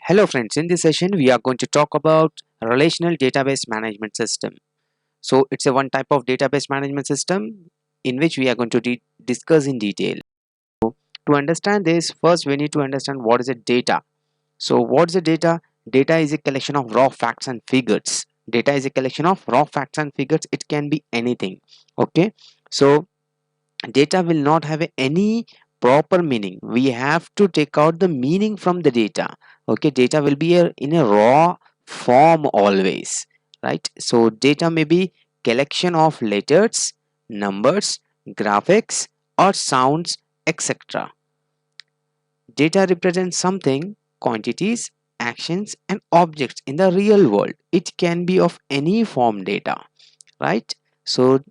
Hello friends, in this session we are going to talk about relational database management system. So it's a one type of database management system in which we are going to discuss in detail. To understand this, first we need to understand what is a data. So what's the data? Data is a collection of raw facts and figures. Data is a collection of raw facts and figures. It can be anything. Okay. So data will not have any proper meaning. We have to take out the meaning from the data. Okay, data will be in a raw form always, right? So data may be collection of letters, numbers, graphics or sounds, etc. Data represents something, quantities, actions and objects in the real world. It can be of any form data, right? So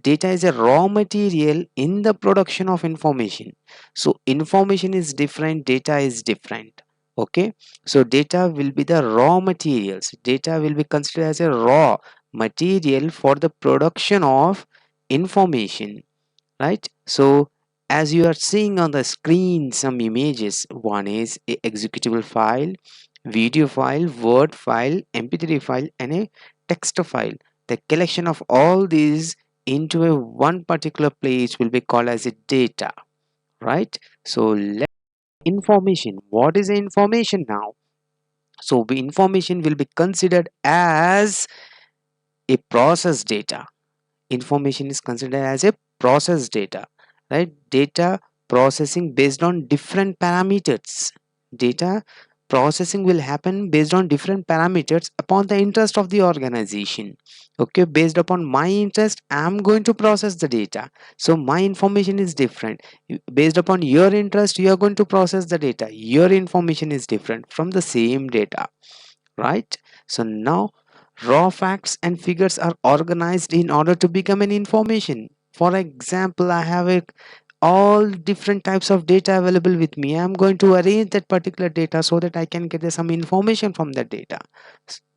data is a raw material in the production of information. So information is different, data is different. Okay, so data will be the raw materials. Data will be considered as a raw material for the production of information, right? So as you are seeing on the screen some images, one is a executable file, video file, word file, mp3 file and a text file. The collection of all these into a one particular place will be called as a data, right? So information, what is the information now? So the information will be considered as a process data. Information is considered as a process data, right? Data processing based on different parameters. Data processing will happen based on different parameters upon the interest of the organization. Okay, based upon my interest I'm going to process the data, so my information is different. Based upon your interest you are going to process the data, your information is different from the same data, right? So now raw facts and figures are organized in order to become an information. For example, I have all different types of data available with me. I'm going to arrange that particular data so that I can get some information from that data,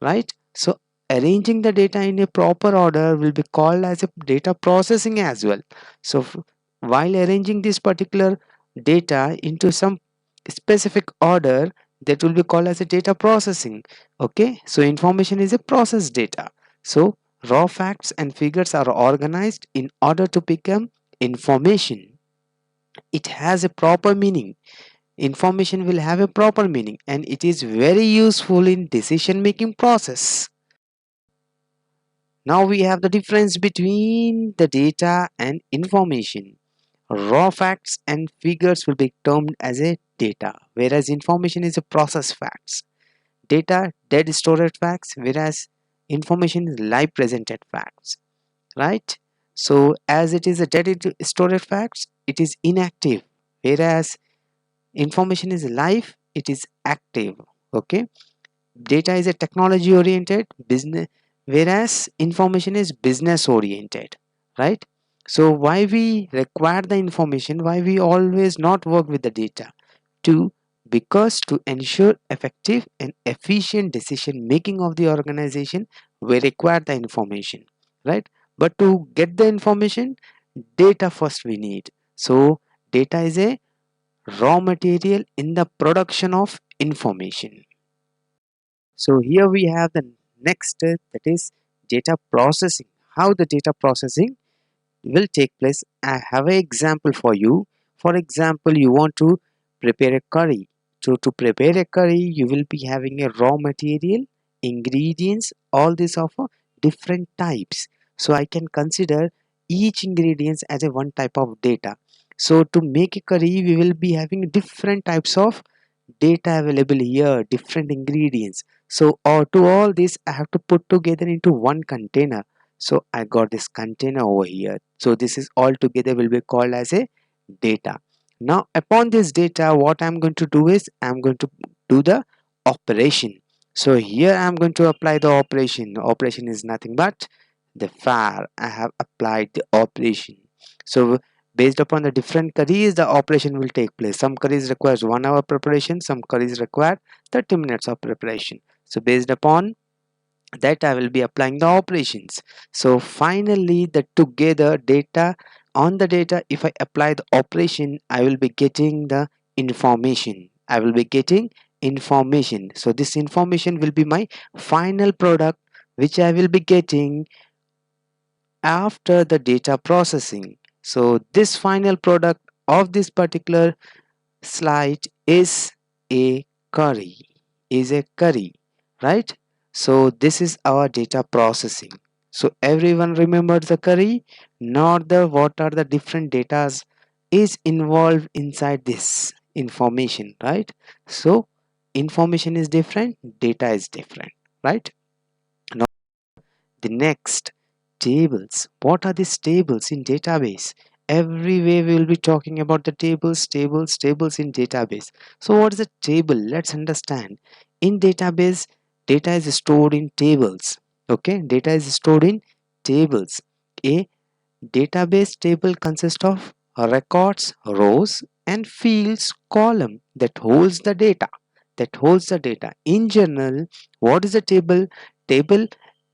right? So arranging the data in a proper order will be called as a data processing as well. So while arranging this particular data into some specific order, that will be called as a data processing. Okay, so information is a process data. So raw facts and figures are organized in order to become information. It has a proper meaning. Information will have a proper meaning and it is very useful in decision making process. Now we have the difference between the data and information. Raw facts and figures will be termed as a data, whereas information is a process facts. Data dead stored facts, whereas information is live presented facts, right? So as it is a dead stored facts, it is inactive, whereas information is live, it is active. Okay, data is a technology oriented business, whereas information is business oriented, right? So why we require the information, why we always not work with the data? To Because to ensure effective and efficient decision making of the organization, we require the information, right? But to get the information, data first we need. So data is a raw material in the production of information. So here we have the next step, that is data processing. How the data processing will take place. I have an example for you. For example, you want to prepare a curry. So to prepare a curry, you will be having a raw material, ingredients, all these of different types. So I can consider each ingredients as a one type of data. So to make a curry, we will be having different types of data available here, different ingredients. So to all this I have to put together into one container. So I got this container over here. So this is all together will be called as a data. Now upon this data, what I'm going to do is I'm going to do the operation. So here I'm going to apply the operation. Operation is nothing but the file. I have applied the operation. So based upon the different curries, the operation will take place. Some curries requires 1 hour preparation, some curries require 30 minutes of preparation. So based upon that I will be applying the operations. So finally the together data, on the data if I apply the operation I will be getting the information. I will be getting information. So this information will be my final product which I will be getting after the data processing. So this final product of this particular slide is a curry, right? So this is our data processing. So everyone remembers the curry, not the what are the different datas is involved inside this information, right? So information is different, data is different, right? Now the next, tables. What are these tables in database? Everywhere we will be talking about the tables in database. So what is a table? Let's understand. In database, data is stored in tables. Okay, data is stored in tables. A database table consists of records, rows, and fields column that holds the data. In general, what is a table? Table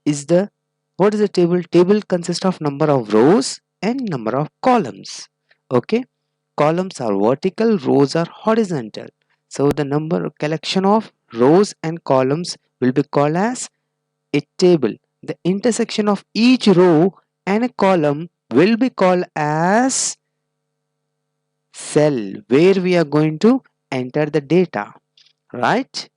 is the what is a table? Table consists of number of rows and number of columns. Okay, columns are vertical, rows are horizontal. So the number collection of rows and columns will be called as a table. The intersection of each row and a column will be called as cell, where we are going to enter the data, right?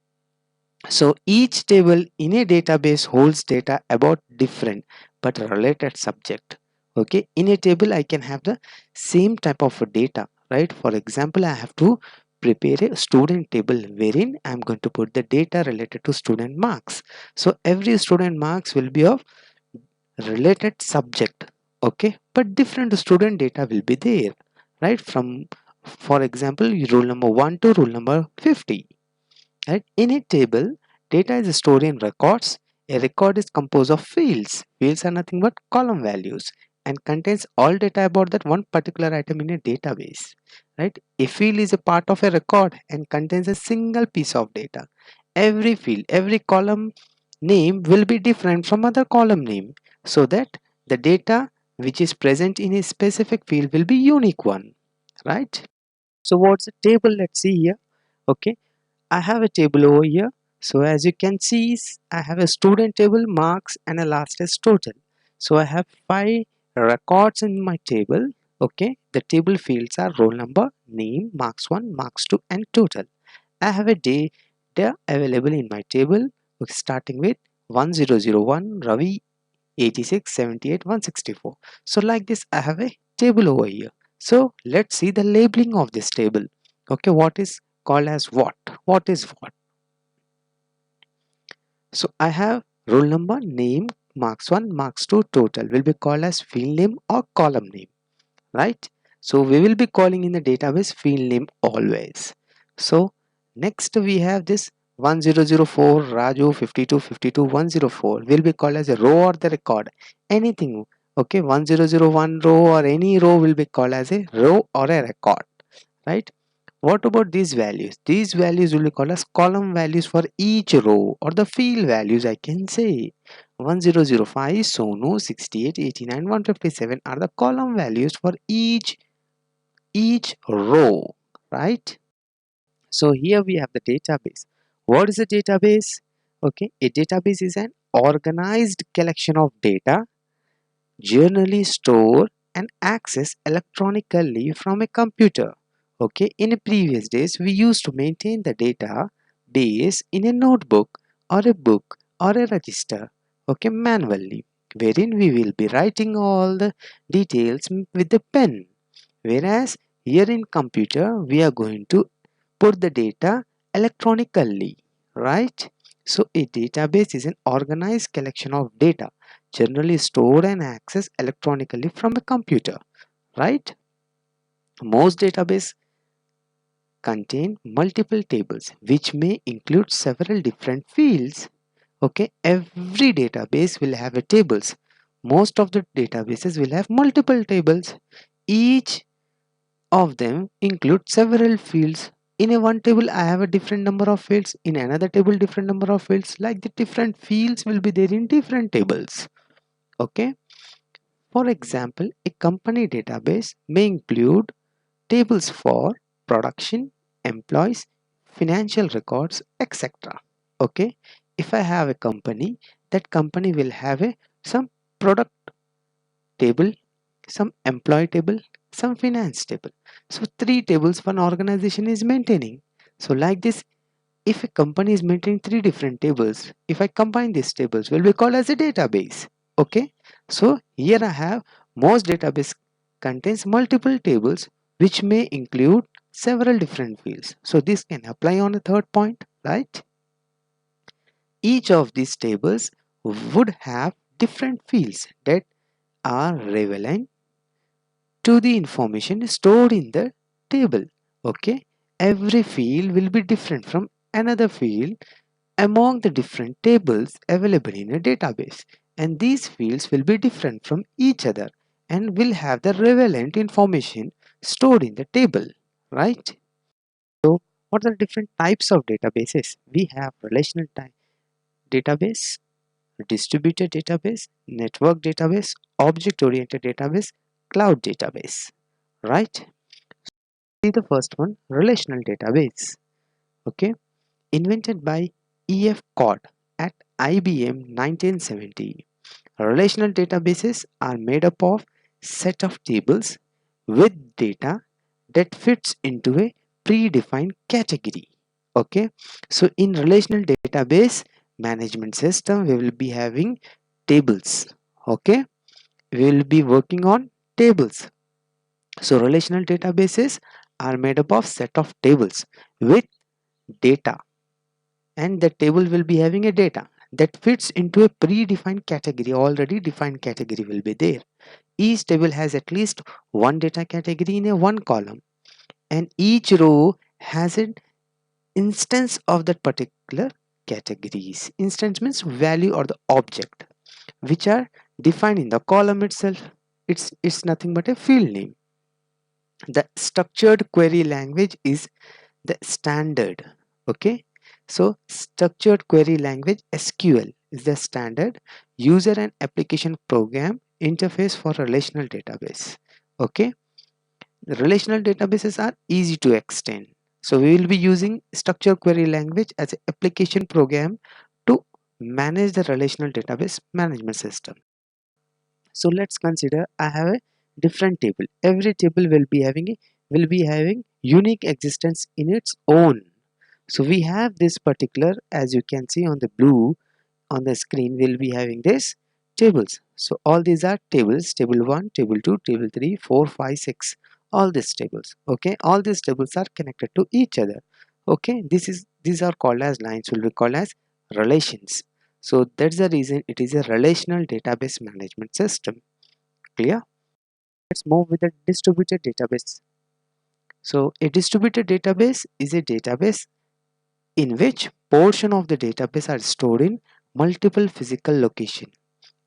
So each table in a database holds data about different but related subject. Okay, in a table I can have the same type of data, right? For example, I have to prepare a student table wherein I'm going to put the data related to student marks. So every student marks will be of related subject, okay, but different student data will be there, right? From, for example, rule number 1 to rule number 50. Right? In a table, data is stored in records. A record is composed of fields. Fields are nothing but column values and contains all data about that one particular item in a database. Right? A field is a part of a record and contains a single piece of data. Every field, every column name will be different from other column name, so that the data which is present in a specific field will be unique one. Right? So what's a table? Let's see here. Okay, I have a table over here. So as you can see, I have a student table, marks, and a last is total. So I have 5 records in my table. Okay, the table fields are roll number, name, marks 1, marks 2, and total. I have a data available in my table, starting with 1001 Ravi 86 78 164. So like this, I have a table over here. So let's see the labeling of this table. Okay, what is called as what is what? So I have roll number, name, marks 1, marks 2, total will be called as field name or column name, right? So we will be calling in the database field name always. So next we have this 1004 Raju 52 104 will be called as a row or the record, anything. Okay, 1001 row or any row will be called as a row or a record, right? What about these values? These values will be called as column values for each row, or the field values I can say. 1005 Sonu 68 89 157 are the column values for each row, right? So here we have the database. What is a database? Okay, a database is an organized collection of data generally stored and accessed electronically from a computer. Okay, in the previous days, we used to maintain the data base in a notebook or a book or a register, okay, manually, wherein we will be writing all the details with the pen. Whereas here in computer, we are going to put the data electronically, right? So a database is an organized collection of data generally stored and accessed electronically from a computer, right? Most databases contain multiple tables which may include several different fields. Okay, every database will have a tables. Most of the databases will have multiple tables. Each of them include several fields. In a one table I have a different number of fields, in another table different number of fields, like the different fields will be there in different tables. Okay, for example, a company database may include tables for production, employees, financial records, etc. Okay, if I have a company, that company will have a some product table, some employee table, some finance table. So three tables one organization is maintaining. So like this, if a company is maintaining three different tables, if I combine these tables, will be called as a database. Okay, so here I have most database contains multiple tables which may include several different fields. So this can apply on a third point, right? Each of these tables would have different fields that are relevant to the information stored in the table. Okay, every field will be different from another field among the different tables available in a database, and these fields will be different from each other and will have the relevant information stored in the table, right? So what are the different types of databases? We have relational database, distributed database, network database, object oriented database, cloud database, right? See the first one, relational database. Okay, invented by E.F. Codd at IBM 1970. Relational databases are made up of set of tables with data that fits into a predefined category. Okay, so in relational database management system, we will be having tables. Okay, we will be working on tables. So relational databases are made up of set of tables with data, and the table will be having a data that fits into a predefined category. Already defined category will be there. Each table has at least one data category in a one column, and each row has an instance of that particular categories. Instance means value or the object which are defined in the column itself. It's nothing but a field name. The structured query language is the standard. Okay, so structured query language SQL is the standard user and application program interface for relational database. Okay, the relational databases are easy to extend, so we will be using structured query language as an application program to manage the relational database management system. So let's consider I have a different table. Every table will be having unique existence in its own. So we have this particular, as you can see on the blue on the screen, we'll be having this tables. So all these are tables, table 1, table 2, table 3, 4, 5, 6, all these tables. Okay, all these tables are connected to each other. Okay, these are called as lines, will be called as relations. So that's the reason it is a relational database management system. Clear? Let's move with the distributed database. So a distributed database is a database in which portion of the database are stored in multiple physical locations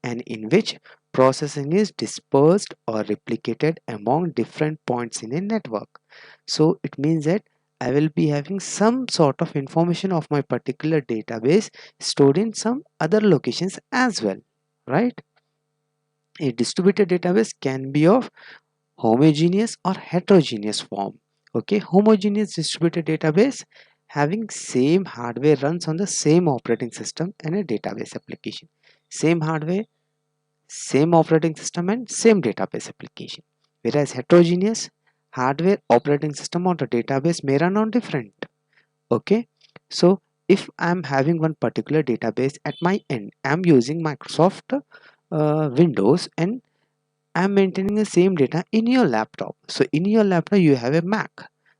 and in which processing is dispersed or replicated among different points in a network. So it means that I will be having some sort of information of my particular database stored in some other locations as well, right? A distributed database can be of homogeneous or heterogeneous form. Okay, homogeneous distributed database having same hardware runs on the same operating system and a database application. Same hardware, same operating system and same database application. Whereas heterogeneous, hardware, operating system or the database may run on different. Okay, so if I'm having one particular database at my end, I'm using Microsoft Windows, and I'm maintaining the same data in your laptop. So in your laptop you have a Mac.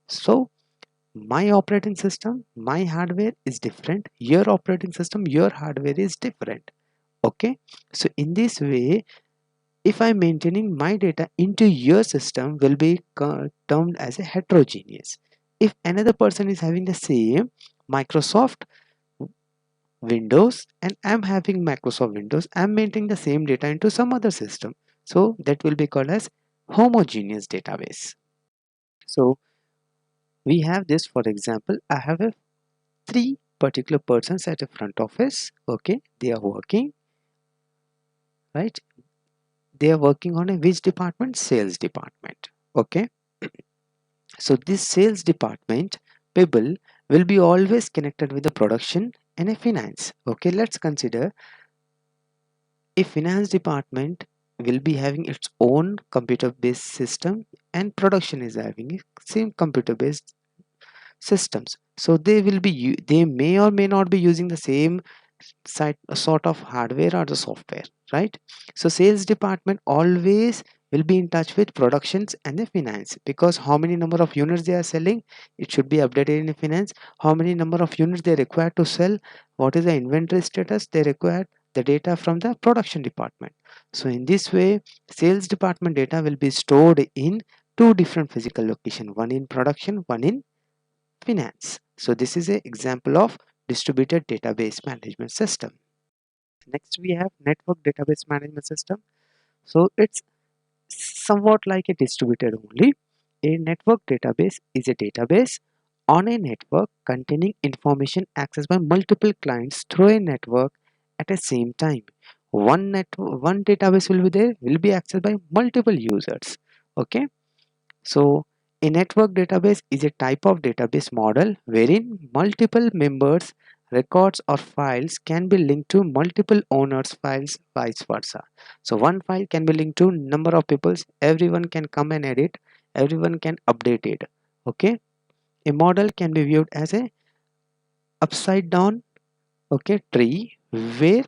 So my operating system, my hardware is different. Your operating system, your hardware is different. Okay. So in this way, if I'm maintaining my data into your system, will be termed as a heterogeneous. If another person is having the same Microsoft Windows and I'm having Microsoft Windows, I'm maintaining the same data into some other system. So that will be called as homogeneous database. So we have this, for example, I have a three particular persons at a front office. Okay, they are working, right? They are working on a which department? Sales department. Okay, so this sales department people will be always connected with the production and a finance. Okay, let's consider a finance department will be having its own computer based system and production is having a same computer based systems. So they will be they may or may not be using the same sort of hardware or the software, right? So sales department always will be in touch with productions and the finance, because how many number of units they are selling, it should be updated in the finance. How many number of units they require to sell, what is the inventory status, they require the data from the production department. So in this way, sales department data will be stored in two different physical location, one in production, one in finance. So this is an example of distributed database management system. Next we have network database management system. So it's somewhat like a distributed only. A network database is a database on a network containing information accessed by multiple clients through a network at the same time. One database will be there, will be accessed by multiple users. Okay. So, a network database is a type of database model wherein multiple members, records, or files can be linked to multiple owners' files, vice versa. So, one file can be linked to number of people, everyone can come and edit, everyone can update it. Okay, a model can be viewed as a upside down tree where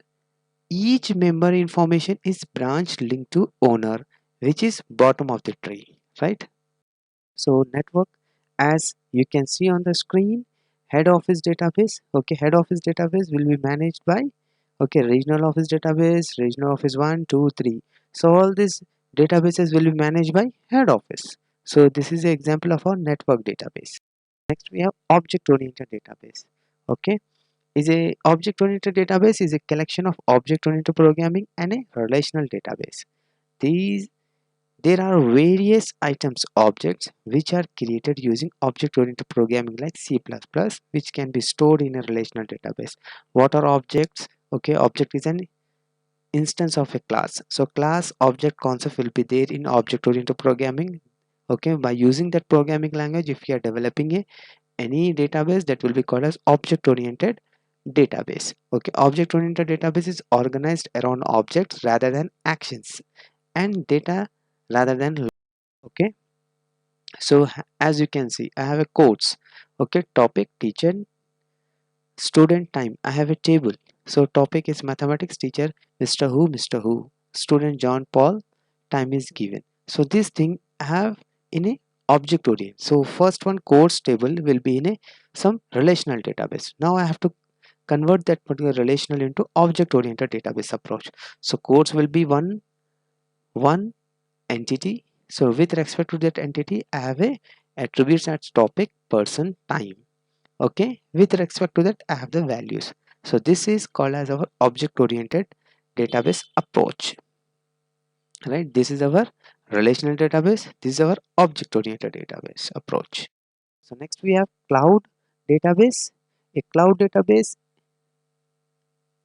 each member information is branch linked to owner, which is bottom of the tree, right? So network, as you can see on the screen, head office database. Okay, head office database will be managed by regional office database, regional office 1, 2, 3. So all these databases will be managed by head office. So this is an example of our network database. Next we have object oriented database. Okay, is a object oriented database is a collection of object oriented programming and a relational database. These There are various items objects which are created using object-oriented programming like C++, which can be stored in a relational database. What are objects? Okay, object is an instance of a class. So class object concept will be there in object-oriented programming. Okay, by using that programming language, if you are developing any database, that will be called as object-oriented database. Okay, object-oriented database is organized around objects rather than actions and data rather than. Okay, so as you can see, I have a quotes. Okay, topic, teacher, student, time. I have a table. So topic is mathematics, teacher Mr. Who, student John Paul, time is given. So this thing I have in a object orient. So first one, course table, will be in a some relational database. Now I have to convert that particular relational into object oriented database approach. So course will be one entity. So with respect to that entity, I have a attributes as topic, person, time. Okay, with respect to that, I have the values. So this is called as our object oriented database approach, right? This is our relational database, this is our object oriented database approach. So next we have cloud database. A cloud database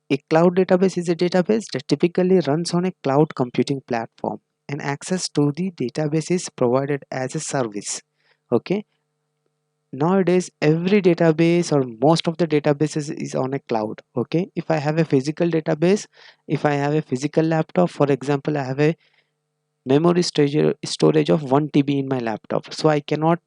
A cloud database is a database that typically runs on a cloud computing platform, and access to the database is provided as a service. Okay, nowadays every database or most of the databases is on a cloud. Okay, if I have a physical database, if I have a physical laptop, for example, I have a memory storage of 1 TB in my laptop, so I cannot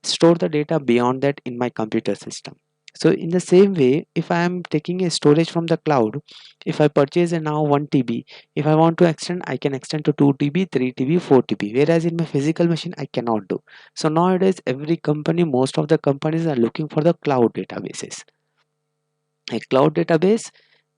store the data beyond that in my computer system. So in the same way, if I am taking a storage from the cloud, if I purchase a now 1 TB, if I want to extend, I can extend to 2 TB, 3 TB, 4 TB, whereas in my physical machine I cannot do. So nowadays every company, most of the companies are looking for the cloud databases. A cloud database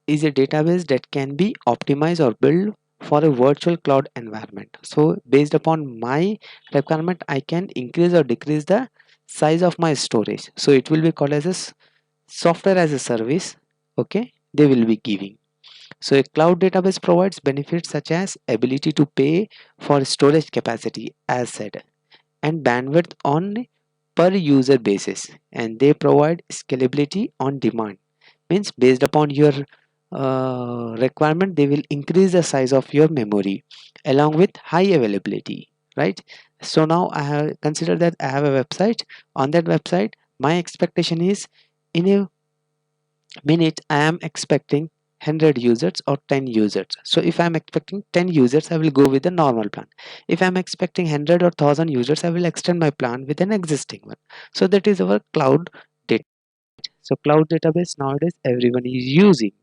is a database that can be optimized or built for a virtual cloud environment. So based upon my requirement, I can increase or decrease the size of my storage. So it will be called as a software as a service. Okay, they will be giving. So a cloud database provides benefits such as ability to pay for storage capacity, as said, and bandwidth on per user basis, and they provide scalability on demand. Means based upon your requirement, they will increase the size of your memory along with high availability, right? So now I have considered that I have a website. On that website, My expectation is, in a minute I am expecting 100 users or 10 users. So if I'm expecting 10 users, I will go with the normal plan. If I'm expecting 100 or 1000 users, I will extend my plan with an existing one. So that is our cloud data. So cloud database nowadays everyone is using.